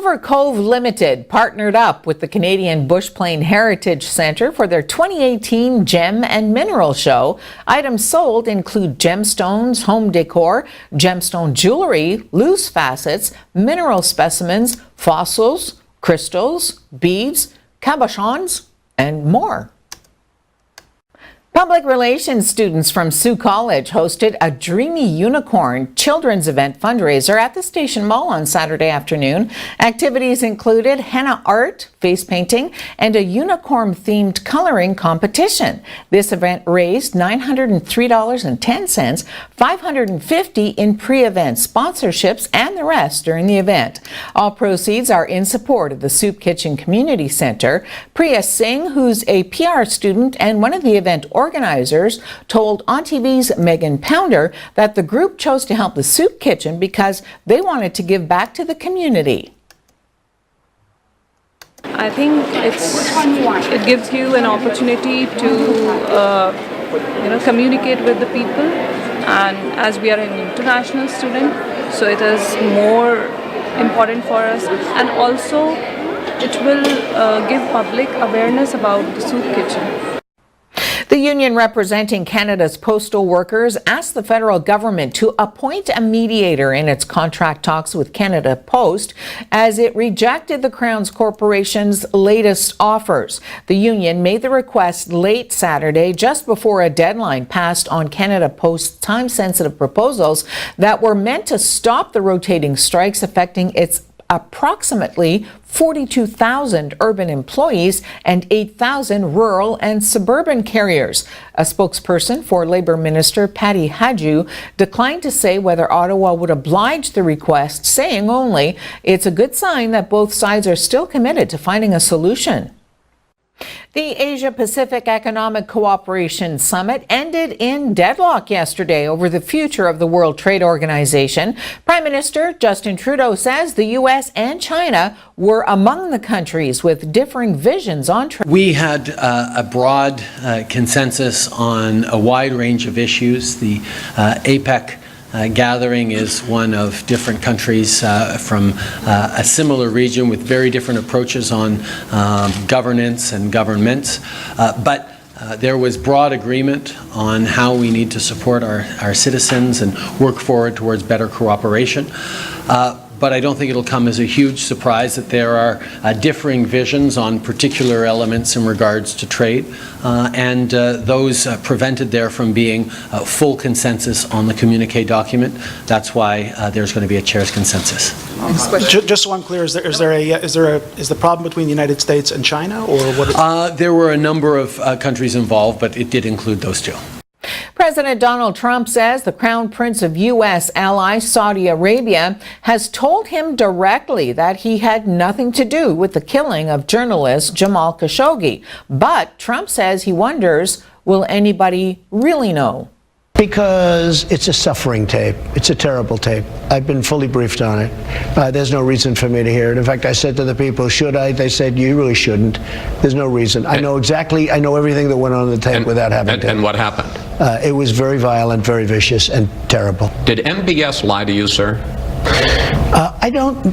Silver Cove Limited partnered up with the Canadian Bushplane Heritage Centre for their 2018 Gem and Mineral Show. Items sold include gemstones, home decor, gemstone jewelry, loose facets, mineral specimens, fossils, crystals, beads, cabochons, and more. Public relations students from Sault College hosted a Dreamy Unicorn children's event fundraiser at the Station Mall on Saturday afternoon. Activities included henna art, face painting, and a unicorn-themed coloring competition. This event raised $903.10, $550 in pre-event sponsorships, and the rest during the event. All proceeds are in support of the Soup Kitchen Community Center. Priya Singh, who's a PR student and one of the event organizers, told On TV's Megan Pounder that the group chose to help the Soup Kitchen because they wanted to give back to the community. I think it gives you an opportunity to communicate with the people, and as we are an international student, so it is more important for us, and also it will give public awareness about the Soup Kitchen. The union representing Canada's postal workers asked the federal government to appoint a mediator in its contract talks with Canada Post as it rejected the Crown Corporation's latest offers. The union made the request late Saturday, just before a deadline passed on Canada Post's time-sensitive proposals that were meant to stop the rotating strikes affecting its approximately 42,000 urban employees and 8,000 rural and suburban carriers. A spokesperson for Labour Minister Patty Hadju declined to say whether Ottawa would oblige the request, saying only it's a good sign that both sides are still committed to finding a solution. The Asia-Pacific Economic Cooperation Summit ended in deadlock yesterday over the future of the World Trade Organization. Prime Minister Justin Trudeau says the U.S. and China were among the countries with differing visions on trade. We had a broad consensus on a wide range of issues. The APEC gathering is one of different countries from a similar region with very different approaches on governance and governments. But there was broad agreement on how we need to support our citizens and work forward towards better cooperation. But I don't think it'll come as a huge surprise that there are differing visions on particular elements in regards to trade, and those prevented there from being full consensus on the communique document. That's why there's going to be a chair's consensus. Just so I'm clear, is the problem between the United States and China, or what? There were a number of countries involved, but it did include those two. President Donald Trump says the Crown Prince of U.S. ally Saudi Arabia has told him directly that he had nothing to do with the killing of journalist Jamal Khashoggi. But Trump says he wonders, will anybody really know? Because it's a suffering tape. It's a terrible tape. I've been fully briefed on it. There's no reason for me to hear it. In fact, I said to the people, should I? They said, you really shouldn't. There's no reason. I know everything that went on the tape without having to. And what happened? It was very violent, very vicious, and terrible. Did MBS lie to you, sir? I don't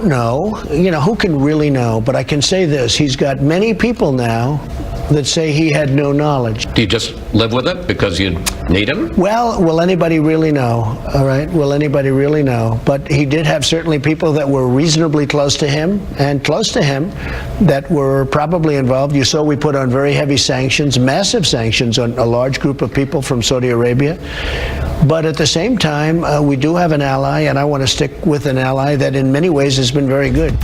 know. You know, who can really know? But I can say this. He's got many people now that say he had no knowledge. Do you just live with it because you need him? Well, will anybody really know? All right, will anybody really know? But he did have certainly people that were reasonably close to him that were probably involved. You saw we put on very heavy sanctions, massive sanctions on a large group of people from Saudi Arabia. But at the same time, we do have an ally, and I want to stick with an ally that in many ways has been very good.